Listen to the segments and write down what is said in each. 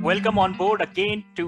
Welcome on board again to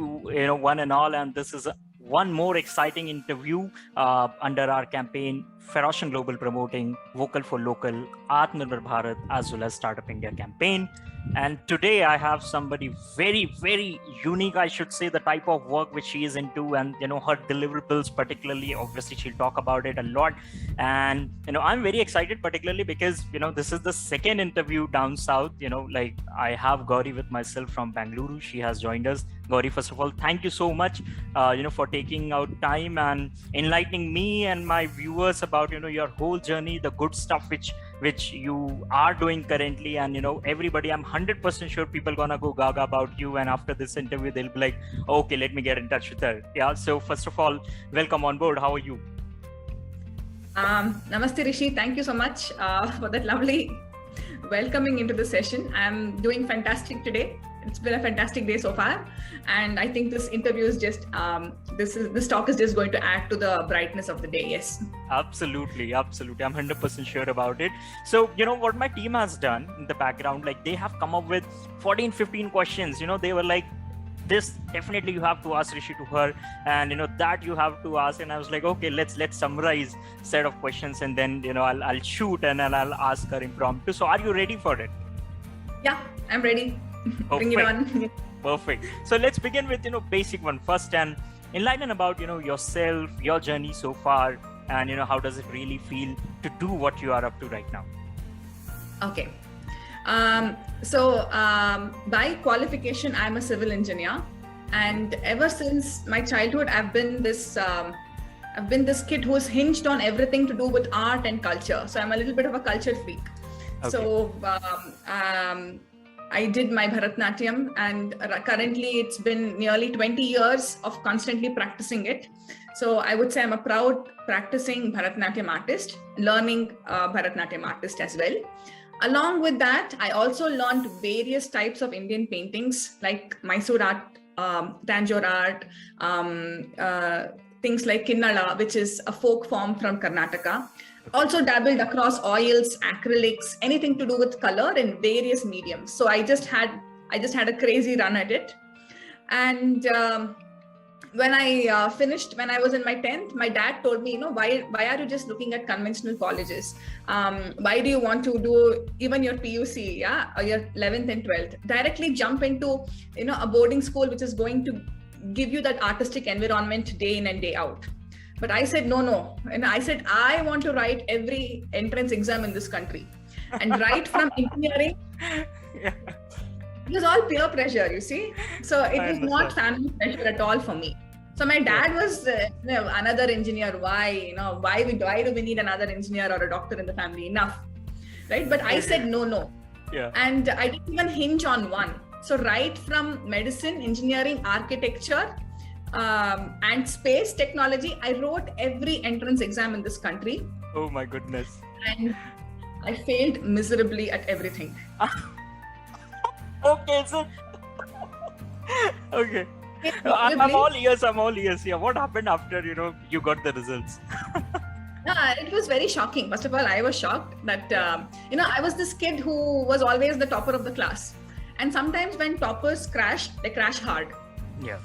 one and all, and this is one more exciting interview under our campaign Pharoscion Global, promoting Vocal for Local, Atmanirbhar Bharat as well as Startup India campaign. And today I have somebody very, very unique, I should say, the type of work which she is into, and her deliverables particularly. Obviously, she'll talk about it a lot. And I'm very excited, particularly because this is the second interview down south. Like I have Gowri with myself from Bangalore. She has joined us. Gowri, first of all, thank you so much, for taking out time and enlightening me and my viewers about your whole journey, the good stuff which you are doing currently. And everybody, I'm 100% sure people gonna go gaga about you, and after this interview they'll be like, okay, let me get in touch with her. Yeah, so first of all, welcome on board. How are you? Namaste Rishi, thank you so much for that lovely welcoming into the session. I'm doing fantastic today. It's been a fantastic day so far, and I think this interview is just this talk is just going to add to the brightness of the day. Yes, absolutely. I'm 100% sure about it. So what my team has done in the background, like they have come up with 14-15 questions. They were like, this definitely you have to ask Rishi to her, and that you have to ask. And I was like, okay, let's summarize set of questions, and then I'll shoot and I'll ask her impromptu. So are you ready for it? Yeah, I'm ready. Bring it on. Perfect. So let's begin with basic one first, and enlighten about yourself, your journey so far, and how does it really feel to do what you are up to right now? Okay. So by qualification, I'm a civil engineer, and ever since my childhood, I've been this kid who's hinged on everything to do with art and culture. So I'm a little bit of a culture freak. Okay. So I did my Bharatnatyam, and currently it's been nearly 20 years of constantly practicing it. So I would say I'm a proud practicing Bharatnatyam artist, learning Bharatnatyam artist as well. Along with that, I also learned various types of Indian paintings like Mysore art, Tanjore art, things like Kinnada, which is a folk form from Karnataka. Also dabbled across oils, acrylics, anything to do with color in various mediums. So I just had a crazy run at it. And when I finished, when I was in my 10th, my dad told me, why are you just looking at conventional colleges? Why do you want to do even your PUC, or your 11th and 12th? Directly jump into, a boarding school, which is going to give you that artistic environment day in and day out. But I said, no. And I said, I want to write every entrance exam in this country. And right from engineering, yeah. It was all peer pressure, you see. So it was not family pressure at all for me. So my dad was another engineer. Why? Why do we need another engineer or a doctor in the family? Enough, right? But I said, no. Yeah. And I didn't even hinge on one. So right from medicine, engineering, architecture, and space technology, I wrote every entrance exam in this country. Oh my goodness. And I failed miserably at everything. Okay, so okay. I'm all ears. Yeah, what happened after you got the results? It was very shocking. First of all, I was shocked that I was this kid who was always the topper of the class, and sometimes when toppers crash, they crash hard. Yeah.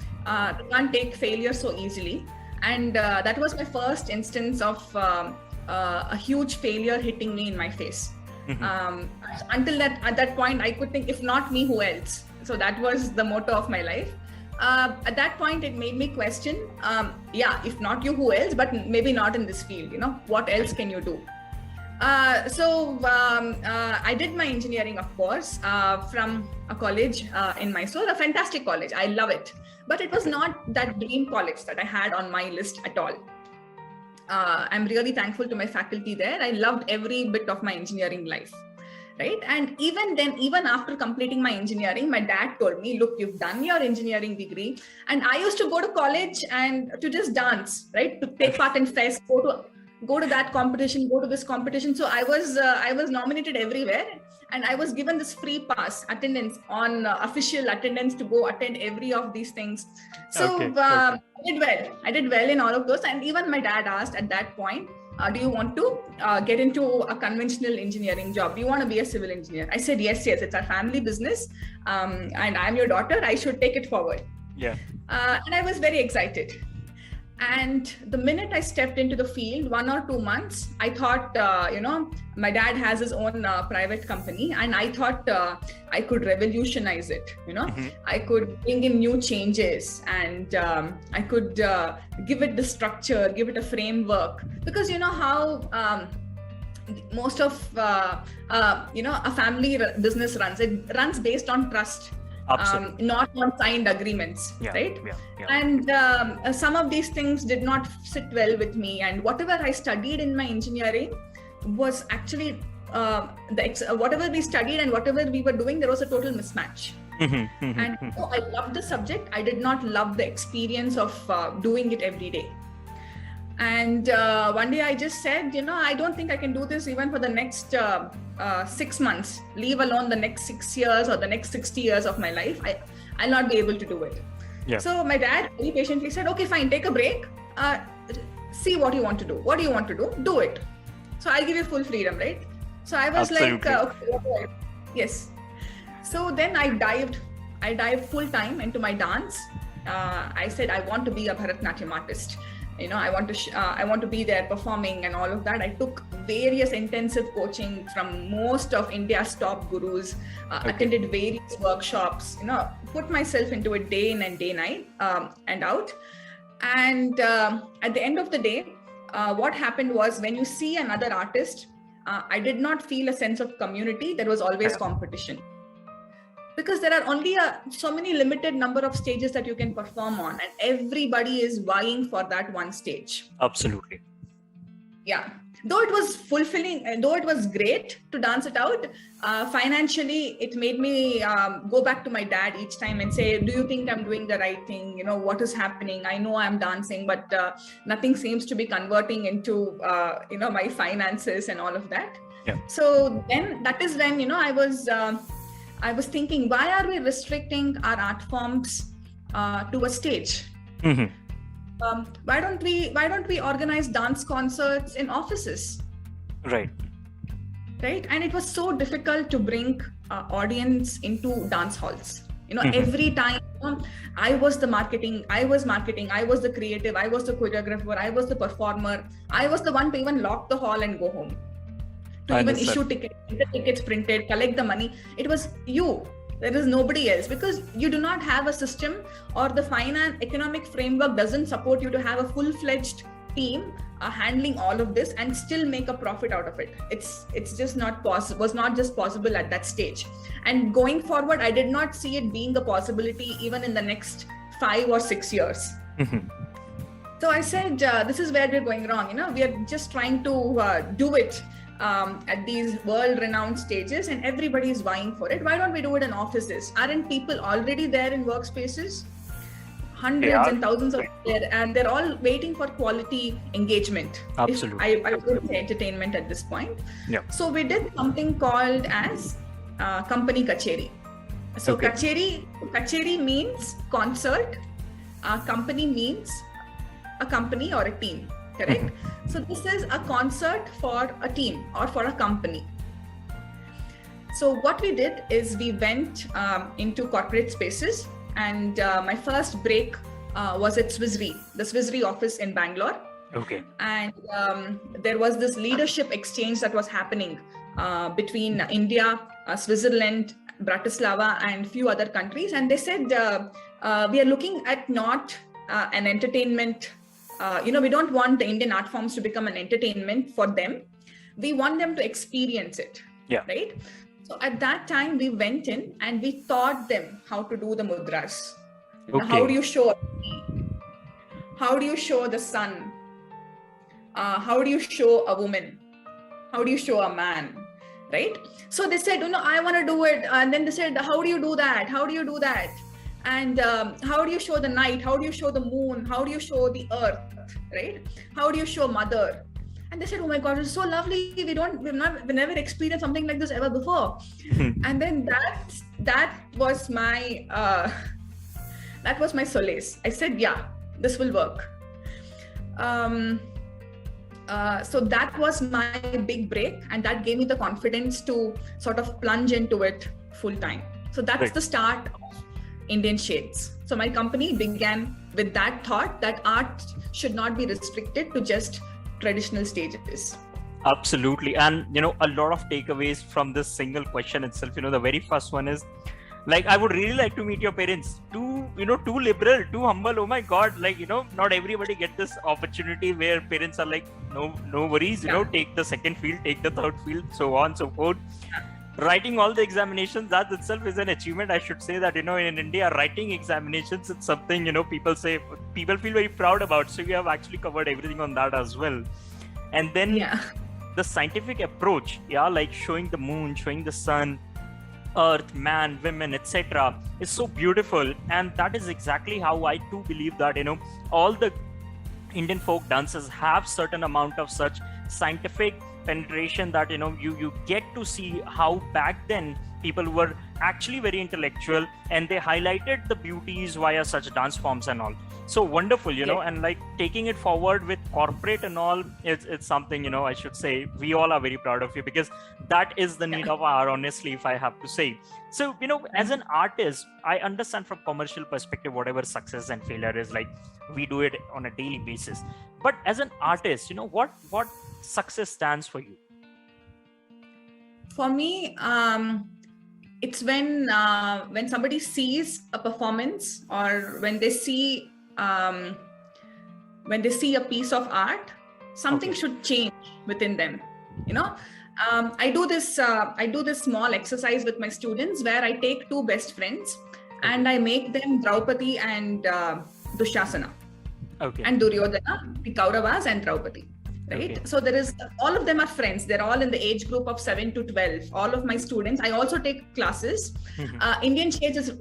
They can't take failure so easily, and that was my first instance of a huge failure hitting me in my face. Mm-hmm. At that point, I could think, if not me, who else? So that was the motto of my life. At that point, it made me question, if not you, who else? But maybe not in this field, what else can you do? So I did my engineering, of course, from a college in Mysore, a fantastic college. I love it. But it was not that dream college that I had on my list at all. I'm really thankful to my faculty there. I loved every bit of my engineering life, right? And even then, even after completing my engineering, my dad told me, look, you've done your engineering degree. And I used to go to college and to just dance, right? To take part in fest, go to that competition, go to this competition. So I was nominated everywhere, and I was given this free pass attendance on official attendance to go attend every of these things. So I did well in all of those. And even my dad asked at that point, do you want to get into a conventional engineering job? Do you want to be a civil engineer? I said, yes, it's a family business. And I'm your daughter. I should take it forward. Yeah. And I was very excited. And the minute I stepped into the field, 1 or 2 months, I thought, my dad has his own private company, and I thought I could revolutionize it. I could bring in new changes, and I could give it the structure, give it a framework. Because you know how most of a family business runs. It runs based on trust. Not on signed agreements, right? Yeah. And some of these things did not sit well with me, and whatever I studied in my engineering was actually whatever we studied and whatever we were doing, there was a total mismatch. And so I loved the subject. I did not love the experience of doing it every day. And one day I just said, I don't think I can do this even for the next 6 months, leave alone the next 6 years or the next 60 years of my life. I'll not be able to do it. Yeah. So my dad very patiently said, okay, fine, take a break. See what you want to do. What do you want to do? Do it. So I'll give you full freedom, right? So I was like, okay, yes. So then I dived full time into my dance. I said, I want to be a Bharatanatyam artist. I want to be there performing and all of that. I took various intensive coaching from most of India's top gurus, attended various workshops, put myself into it day in and day night and out. And at the end of the day, what happened was, when you see another artist, I did not feel a sense of community. There was always competition. Because there are only so many limited number of stages that you can perform on, and everybody is vying for that one stage. Absolutely. Yeah. Though it was fulfilling, though it was great to dance it out, financially, it made me go back to my dad each time and say, do you think I'm doing the right thing? What is happening? I know I'm dancing, but nothing seems to be converting into, my finances and all of that. Yeah. So then that is when, I was thinking, why are we restricting our art forms to a stage? Why don't we organize dance concerts in offices? Right. And it was so difficult to bring audience into dance halls. Every time I was the marketing, I was the creative, I was the choreographer, I was the performer, I was the one to even lock the hall and go home. To even issue tickets, get the tickets printed, collect the money. It was you. There is nobody else, because you do not have a system, or the economic framework doesn't support you to have a full-fledged team handling all of this and still make a profit out of it. It's just not possible. Was not just possible at that stage. And going forward, I did not see it being a possibility even in the next 5 or 6 years. So I said, this is where we're going wrong. We are just trying to do it at these world-renowned stages, and everybody is vying for it. Why don't we do it in offices? Aren't people already there in workspaces? Hundreds and thousands of there, and they're all waiting for quality engagement. Absolutely. I would say entertainment at this point. Yeah. So we did something called as company kacheri. So kacheri means concert. Company means a company or a team. Correct? So this is a concert for a team or for a company. So what we did is we went into corporate spaces, and my first break was at Swissre, the Swissre office in Bangalore. Okay. And there was this leadership exchange that was happening between India, Switzerland, Bratislava, and few other countries. And they said, we are looking at not an entertainment. We don't want the Indian art forms to become an entertainment for them. We want them to experience it. Yeah. Right. So at that time, we went in and we taught them how to do the mudras. Okay. How do you show a tree? How do you show the sun? How do you show a woman? How do you show a man? Right. So they said, I want to do it. And then they said, how do you do that? How do you do that? And how do you show the night? How do you show the moon? How do you show the earth? Right? How do you show mother? And they said, oh my God, it's so lovely. We've never experienced something like this ever before. And then that was my solace. I said, yeah, this will work. So that was my big break, and that gave me the confidence to sort of plunge into it full time. So that's Right. the start of Indian Shades. So my company began with that thought that art should not be restricted to just traditional stages. Absolutely. And, a lot of takeaways from this single question itself. The very first one is, like, I would really like to meet your parents. Too liberal, too humble. Oh my God. Like, not everybody get this opportunity where parents are like, no worries, take the second field, take the third field, so on, so forth. Writing all the examinations, that itself is an achievement. I should say that, in India, writing examinations, it's something, people feel very proud about. So we have actually covered everything on that as well. And then the scientific approach, like showing the moon, showing the sun, earth, man, women, etc., is so beautiful. And that is exactly how I too believe that, all the Indian folk dances have certain amount of such scientific penetration that, you get to see how back then people were actually very intellectual, and they highlighted the beauties via such dance forms and all. So wonderful, and like taking it forward with corporate and all, it's something, I should say we all are very proud of you, because that is the need of our, honestly, if I have to say. So, as an artist, I understand from commercial perspective, whatever success and failure is, like we do it on a daily basis. But as an artist, what success stands for you? For me, it's when somebody sees a performance, or when they see a piece of art, something should change within them. I do this small exercise with my students where I take two best friends and I make them Draupadi and Dushasana, and Duryodhana, the Kauravas and Draupadi. Right. So all of them are friends. They're all in the age group of 7 to 12. All of my students. I also take classes. Indian Shades is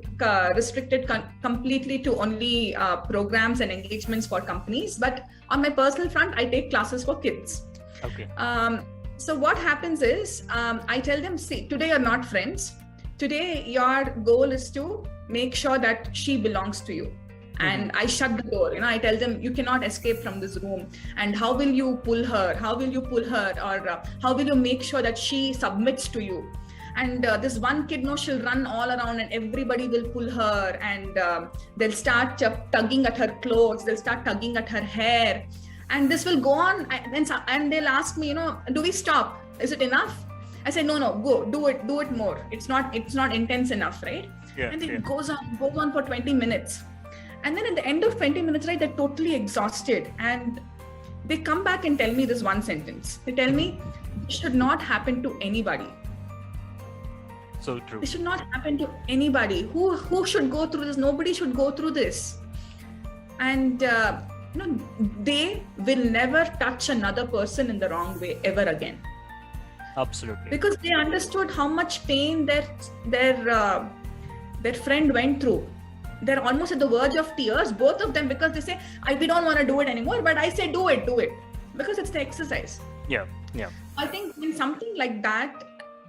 restricted completely to only programs and engagements for companies. But on my personal front, I take classes for kids. So what happens is, I tell them, see, today you're not friends. Today your goal is to make sure that she belongs to you. And I shut the door. I tell them, you cannot escape from this room. And how will you pull her? Or how will you make sure that she submits to you? And this one kid, she'll run all around and everybody will pull her, and they'll start tugging at her clothes. They'll start tugging at her hair. And this will go on. And they'll ask me, do we stop? Is it enough? I say, no, go, do it more. It's not intense enough, right? And it goes on for 20 minutes. And then at the end of 20 minutes, right, they're totally exhausted. And they come back and tell me this one sentence. They tell me, this should not happen to anybody. So true. This should not happen to anybody. Who should go through this? Nobody should go through this. And, they will never touch another person in the wrong way ever again. Absolutely. Because they understood how much pain their friend went through. They're almost at the verge of tears, both of them, because they say, we don't want to do it anymore. But I say, do it, because it's the exercise. Yeah. I think in something like that,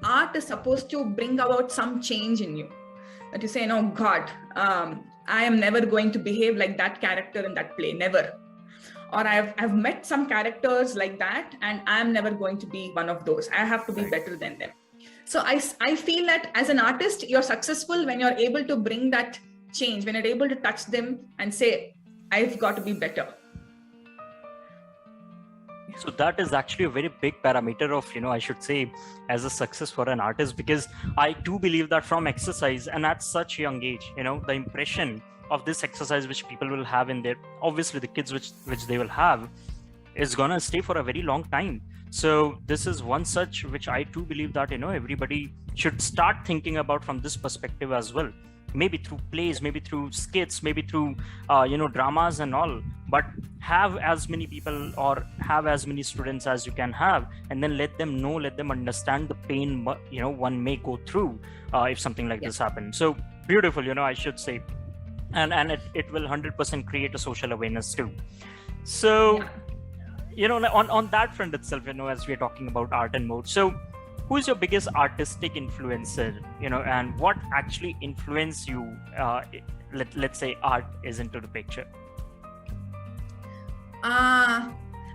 art is supposed to bring about some change in you. That you say, no, God, I am never going to behave like that character in that play, never. Or I've met some characters like that, and I'm never going to be one of those. I have to be better than them. So I feel that as an artist, you're successful when you're able to bring that change, when you're able to touch them and say, I've got to be better. So that is actually a very big parameter of, I should say, as a success for an artist, because I do believe that from exercise, and at such young age, the impression of this exercise which people will have in their, obviously the kids which they will have, is gonna stay for a very long time. So this is one such which I do believe that, everybody should start thinking about from this perspective as well. Maybe through plays, maybe through skits, maybe through, dramas and all, but have as many people or have as many students as you can have, and then let them understand the pain, one may go through if something like this happens. So beautiful, I should say. And it will 100% create a social awareness too. So, on that front itself, as we're talking about art and mode, so who is your biggest artistic influencer, and what actually influenced you, let's say art is into the picture?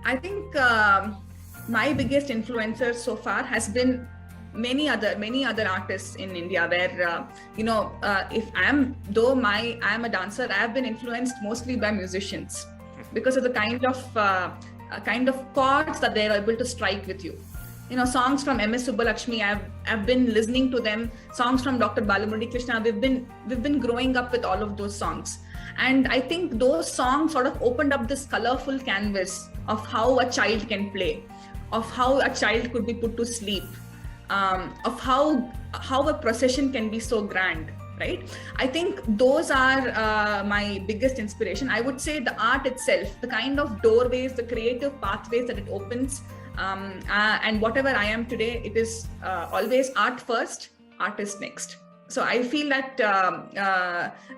I think my biggest influencer so far has been many other artists in India, where if I'm a dancer, I have been influenced mostly by musicians because of the kind of chords that they're able to strike with you. Songs from MS Subbulakshmi, I've been listening to them. Songs from Dr. Balamurali Krishna, we've been growing up with all of those songs. And I think those songs sort of opened up this colorful canvas of how a child can play, of how a child could be put to sleep, of how a procession can be so grand, right? I think those are my biggest inspiration. I would say the art itself, the kind of doorways, the creative pathways that it opens, and whatever I am today, it is always art first, artist next. So I feel that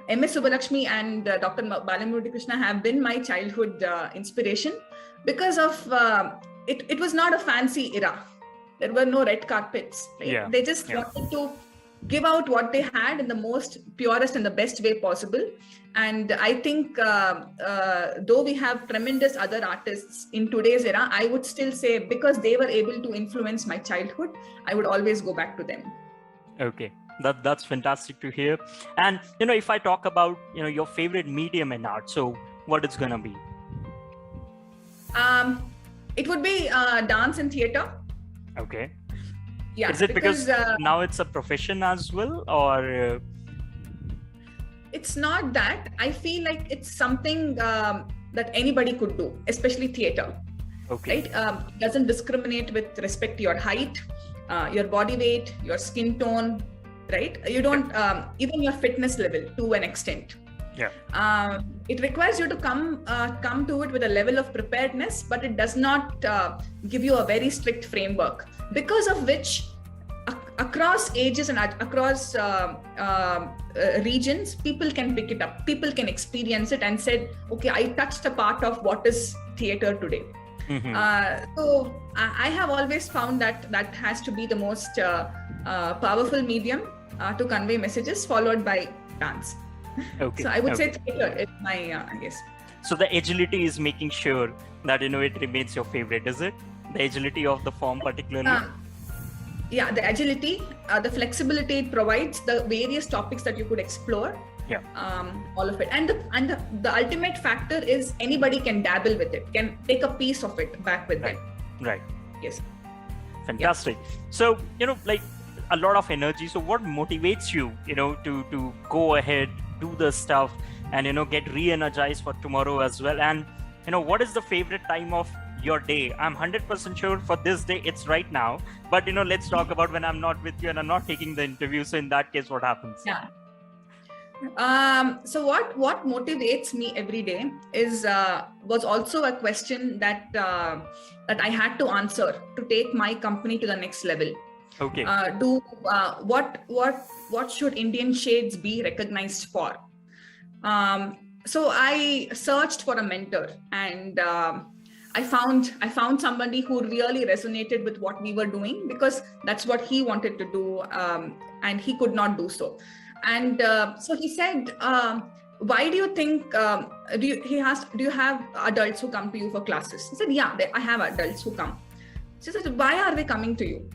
MS Subbulakshmi and Dr. Balamurali Krishna have been my childhood inspiration because of it was not a fancy era. There were no red carpets. Right? Yeah. They just wanted to give out what they had in the most purest and the best way possible. And I think though we have tremendous other artists in today's era, I would still say because they were able to influence my childhood, I would always go back to them. Okay. That's fantastic to hear. And if I talk about your favorite medium in art, so what it's gonna be? It would be dance and theater. Okay. Yeah. Is it because now it's a profession as well, or? It's not that. I feel like it's something that anybody could do, especially theater. Okay. Right? Doesn't discriminate with respect to your height, your body weight, your skin tone. Right? You don't even your fitness level to an extent. Yeah. It requires you to come to it with a level of preparedness, but it does not give you a very strict framework, because of which across ages and across regions, people can pick it up, people can experience it and said, okay, I touched a part of what is theater today. Mm-hmm. So I have always found that has to be the most powerful medium to convey messages, followed by dance. Okay. So I would say theater is my, I guess. So the agility is making sure that it remains your favorite, is it? The agility of the form particularly? Yeah, the agility, the flexibility it provides, the various topics that you could explore. Yeah. All of it. And the ultimate factor is anybody can dabble with it, can take a piece of it back with them. Right. Yes. Fantastic. Yeah. So, like a lot of energy. So what motivates you, to go ahead, do the stuff and, get re-energized for tomorrow as well? And, what is the favorite time of your day? I'm 100% sure for this day, it's right now. But, let's talk about when I'm not with you and I'm not taking the interview. So in that case, what happens? Yeah. So what motivates me every day is was also a question that I had to answer to take my company to the next level. Okay. What should Indian shades be recognized for? So I searched for a mentor, and I found somebody who really resonated with what we were doing, because that's what he wanted to do, and he could not do so. And so he said, why do you think, he asked, do you have adults who come to you for classes? He said, yeah, I have adults who come. She said, why are they coming to you?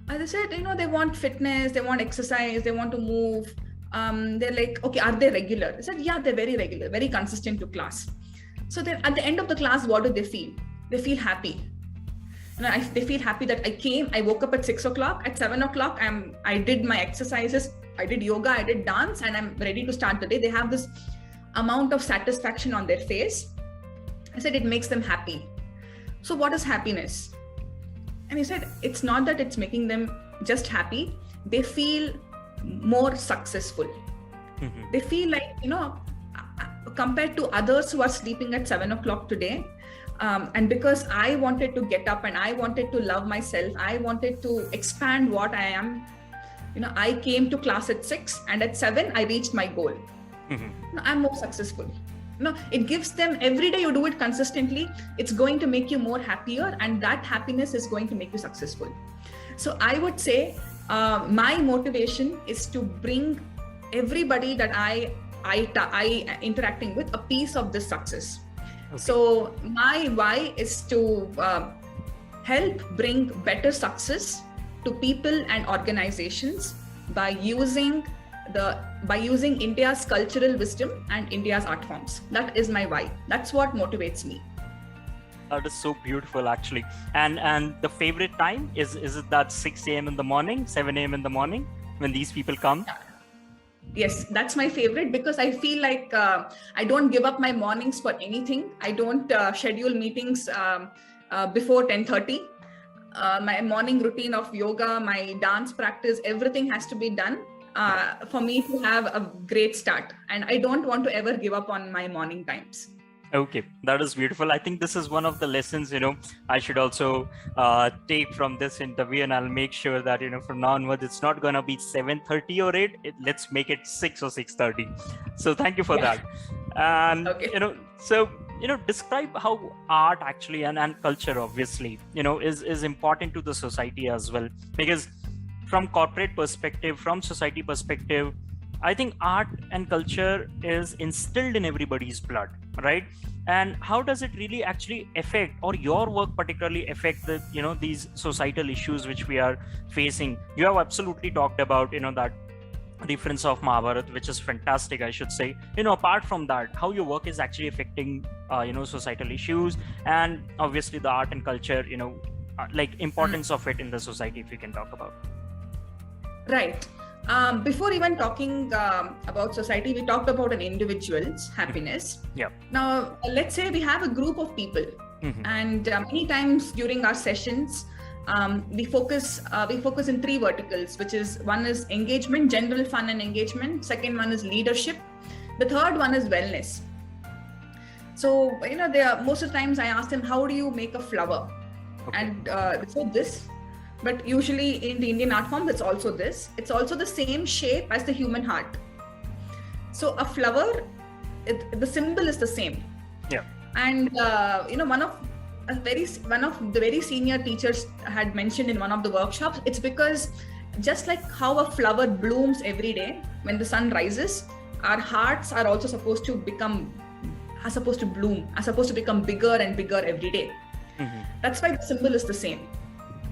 As I said, they want fitness, they want exercise, they want to move. They're like, okay, are they regular? I said, yeah, they're very regular, very consistent to class. So then at the end of the class, what do they feel? They feel happy. They feel happy that I woke up at 6 o'clock, at 7 o'clock, I did my exercises, I did yoga, I did dance, and I'm ready to start the day. They have this amount of satisfaction on their face. I said, it makes them happy. So what is happiness? And he said, it's not that it's making them just happy. They feel more successful. Mm-hmm. They feel like, compared to others who are sleeping at 7 o'clock today, and because I wanted to get up and I wanted to love myself, I wanted to expand what I am, I came to class at 6, and at 7, I reached my goal. Mm-hmm. I'm more successful. It gives them, every day you do it consistently, it's going to make you more happier, and that happiness is going to make you successful. So I would say my motivation is to bring everybody that I interacting with a piece of this success. So my why is to help bring better success to people and organizations by using India's cultural wisdom and India's art forms. That is my why. That's what motivates me. That is so beautiful, actually. And the favorite time is it that 6 a.m. in the morning, 7 a.m. in the morning when these people come? Yes, that's my favorite because I feel like I don't give up my mornings for anything. I don't schedule meetings before 10:30. My morning routine of yoga, my dance practice, everything has to be done for me to have a great start. And I don't want to ever give up on my morning times. Okay, that is beautiful. I think this is one of the lessons, I should also take from this interview, and I'll make sure that, from now onwards, it's not going to be 7:30 or 8. Let's make it 6 or 6:30. So thank you for that. And, describe how art actually and culture, obviously, is important to the society as well. Because from corporate perspective, from society perspective, I think art and culture is instilled in everybody's blood, right? And how does it really actually affect, or your work particularly affect the, these societal issues which we are facing? You have absolutely talked about, that reference of Mahabharata, which is fantastic, I should say. Apart from that, how your work is actually affecting, societal issues, and obviously the art and culture, importance of it in the society, if you can talk about. Right. Before even talking about society, we talked about an individual's happiness. Yeah. Now, let's say we have a group of people, and many times during our sessions, we focus in 3 verticals, which is one is engagement, general fun and engagement. Second one is leadership. The third one is wellness. So most of the times I ask them, how do you make a flower? Okay. And so this. But usually in the Indian art form, it's also this. It's also the same shape as the human heart. So a flower, the symbol is the same. Yeah. And one of the very senior teachers had mentioned in one of the workshops, it's because just like how a flower blooms every day when the sun rises, our hearts are also supposed to bloom, are supposed to become bigger and bigger every day. That's why the symbol is the same.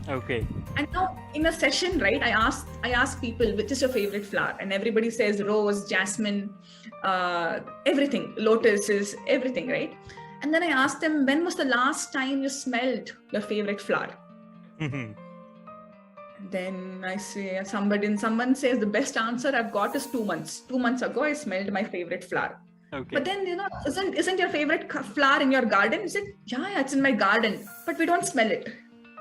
Okay. And now in a session, right, I ask people, which is your favorite flower? And everybody says rose, jasmine, everything, lotuses, everything, right? And then I ask them, when was the last time you smelled your favorite flower? Then I say, someone says the best answer I've got is 2 months. 2 months ago, I smelled my favorite flower. Okay. But then, isn't your favorite flower in your garden? Is it? Yeah, it's in my garden, but we don't smell it.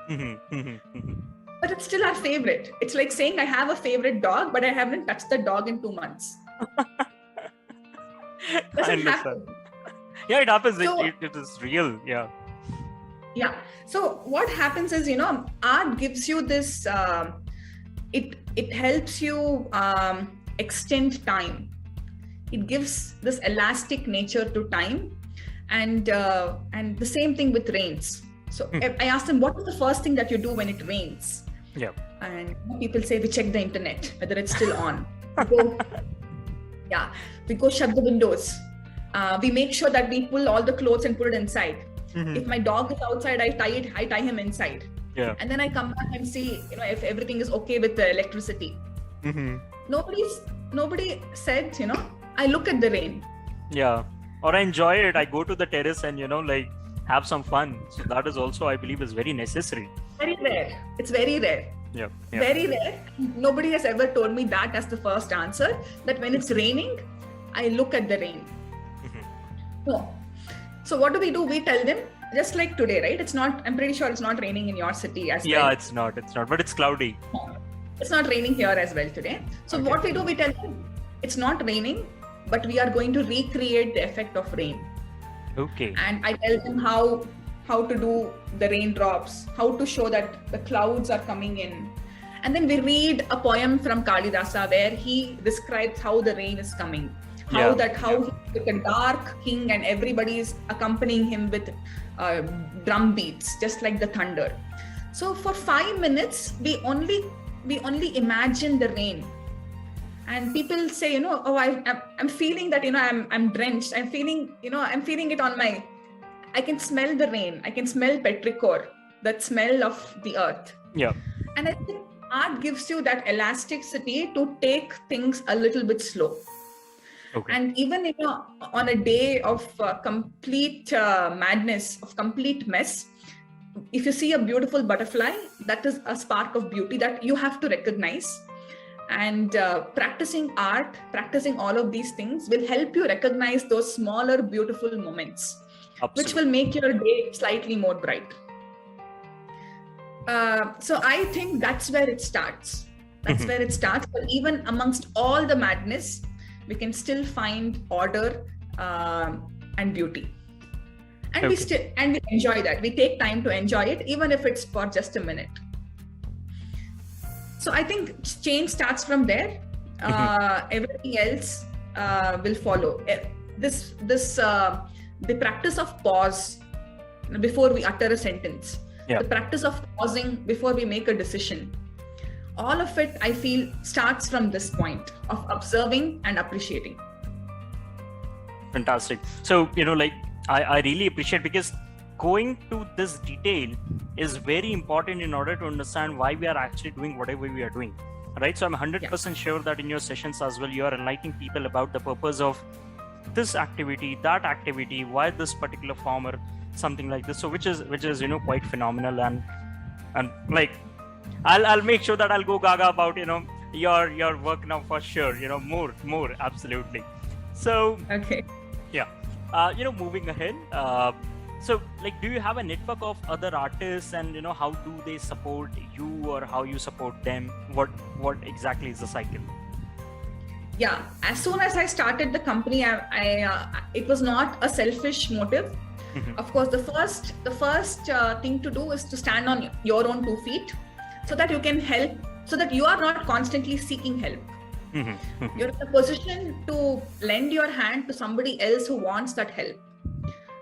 But it's still our favorite. It's like saying I have a favorite dog, but I haven't touched the dog in 2 months. Doesn't happen. Yeah, it happens. So, it is real. Yeah. Yeah. So what happens is, art gives you this, it helps you extend time. It gives this elastic nature to time, and the same thing with rains. So I asked them, what is the first thing that you do when it rains? Yeah. And people say, we check the internet, whether it's still on. We go shut the windows. We make sure that we pull all the clothes and put it inside. If my dog is outside, I tie him inside. Yeah. And then I come back and see, if everything is okay with the electricity. Nobody said, I look at the rain. Yeah. Or I enjoy it. I go to the terrace and, have some fun. So that is also, I believe, is very necessary. Very rare. It's very rare. Yeah. Very rare. Nobody has ever told me that as the first answer, that when it's raining, I look at the rain. No. So what do? We tell them, just like today, right? I'm pretty sure it's not raining in your city as well. Yeah, it's not, but it's cloudy. It's not raining here as well today. So what we do, we tell them, it's not raining, but we are going to recreate the effect of rain. Okay. And I tell them how to do the raindrops, how to show that the clouds are coming in. And then we read a poem from Kalidasa where he describes how the rain is coming. How he's a dark king and everybody is accompanying him with drum beats, just like the thunder. So for 5 minutes, we only imagine the rain. And people say, I'm feeling that, I'm drenched. I'm feeling it on I can smell the rain. I can smell petrichor, that smell of the earth. Yeah. And I think art gives you that elasticity to take things a little bit slow. Okay. And even on a day of complete madness, of complete mess, if you see a beautiful butterfly, that is a spark of beauty that you have to recognize. And practicing art, practicing all of these things will help you recognize those smaller, beautiful moments, Absolutely. which will make your day slightly more bright. So I think that's where it starts. That's where it starts. But even amongst all the madness, we can still find order and beauty. And we enjoy that. We take time to enjoy it, even if it's for just a minute. So I think change starts from there. Everything else will follow. The practice of pause before we utter a sentence, the practice of pausing before we make a decision, all of it, I feel, starts from this point of observing and appreciating. Fantastic. So, I really appreciate, because going to this detail is very important in order to understand why we are actually doing whatever we are doing, right? So I'm 100% sure that in your sessions as well, you are enlightening people about the purpose of this activity, that activity, why this particular form or something like this. So which is quite phenomenal, and like I'll make sure that I'll go gaga about your work now for sure. More absolutely. So okay, moving ahead. So, do you have a network of other artists, and how do they support you, or how you support them? What exactly is the cycle? Yeah, as soon as I started the company, it was not a selfish motive. Of course, the first thing to do is to stand on your own 2 feet, so that you can help, so that you are not constantly seeking help. You're in a position to lend your hand to somebody else who wants that help.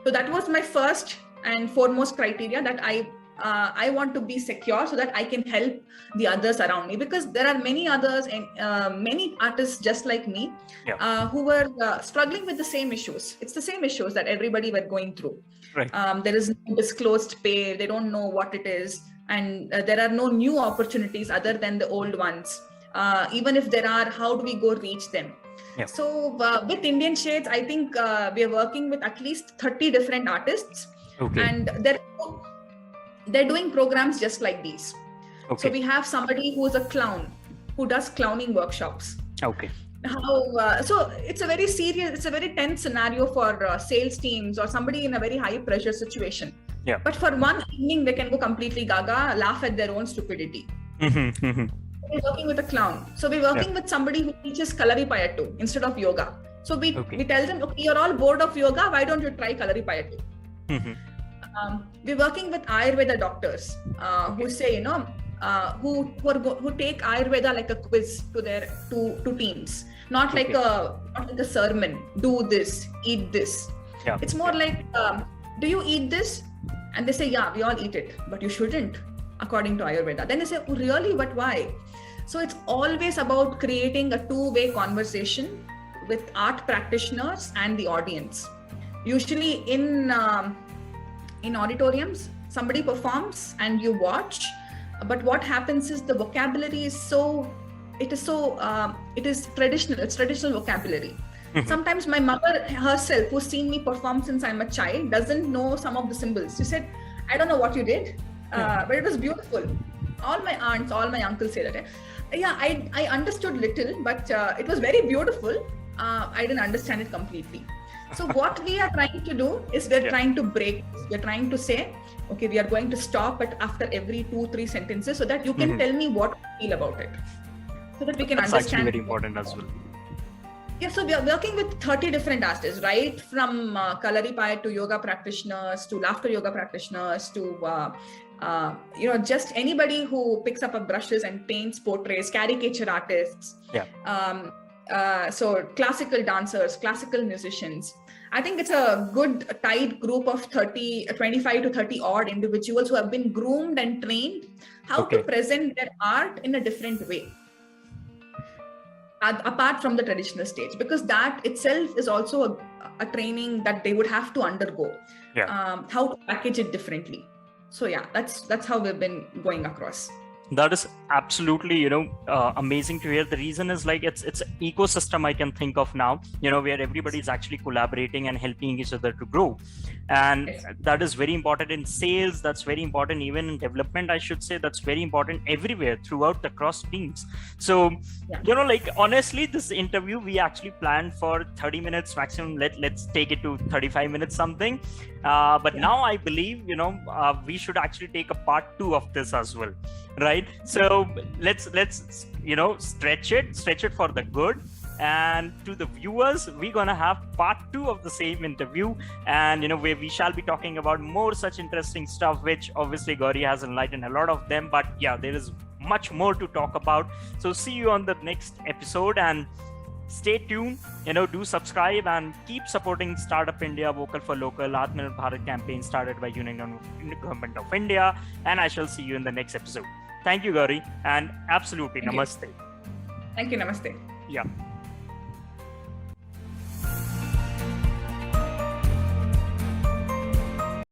So that was my first and foremost criteria, that I want to be secure so that I can help the others around me, because there are many others and many artists just like me who were struggling with the same issues. It's the same issues that everybody were going through. Right. There is no disclosed pay. They don't know what it is. And there are no new opportunities other than the old ones. Even if there are, how do we go reach them? Yeah. So with Indian Shades, I think we are working with at least 30 different artists. Okay. And they're doing programs just like these. Okay. So we have somebody who is a clown who does clowning workshops. Okay. So it's a very tense scenario for sales teams or somebody in a very high pressure situation. Yeah. But for one evening, they can go completely gaga, laugh at their own stupidity. We're working with a clown. So we're working with somebody who teaches Kalaripayattu instead of yoga. So we tell them, okay, you're all bored of yoga. Why don't you try Kalaripayattu? We're working with Ayurveda doctors who say, who take Ayurveda like a quiz to teams, not like a sermon. Do this, eat this. Yeah. It's more like, do you eat this? And they say, yeah, we all eat it, but you shouldn't, according to Ayurveda. Then they say, oh, really? But why? So it's always about creating a two-way conversation with art practitioners and the audience. Usually in auditoriums, somebody performs and you watch, but what happens is the vocabulary is it is traditional. It's traditional vocabulary. Sometimes my mother herself, who's seen me perform since I'm a child, doesn't know some of the symbols. She said, I don't know what you did, but it was beautiful. All my aunts, all my uncles say that. I understood little, but it was very beautiful. I didn't understand it completely. So what we are trying to do is we're trying to break. We're trying to say, okay, we are going to stop it after every 2-3 sentences so that you can tell me what you feel about it. So that we can understand. That's actually very important as well. Yeah, so we are working with 30 different artists, right? From Kalaripayattu to yoga practitioners, to laughter yoga practitioners, to just anybody who picks up brushes and paints portraits, caricature artists. Yeah. So classical dancers, classical musicians. I think it's a good tight group of 25 to 30 odd individuals who have been groomed and trained how to present their art in a different way. apart from the traditional stage, because that itself is also a training that they would have to undergo. How to package it differently. So yeah, that's how we've been going across. That is absolutely, amazing to hear. The reason is like it's an ecosystem I can think of now, where everybody is actually collaborating and helping each other to grow. And that is very important in sales. That's very important even in development, I should say. That's very important everywhere throughout the cross teams. So, honestly, this interview we actually planned for 30 minutes maximum. Let's take it to 35 minutes something. But now I believe, we should actually take a part 2 of this as well. Right. So let's stretch it for the good. And to the viewers, we're gonna have part 2 of the same interview, and where we shall be talking about more such interesting stuff, which obviously Gowri has enlightened a lot of them. But yeah, there is much more to talk about. So see you on the next episode, and stay tuned. Do subscribe and keep supporting Startup India, Vocal for Local, Atmanirbhar Bharat campaign started by Union Government of India. And I shall see you in the next episode. Thank you, Gowri, and absolutely namaste. Thank you, namaste. Yeah.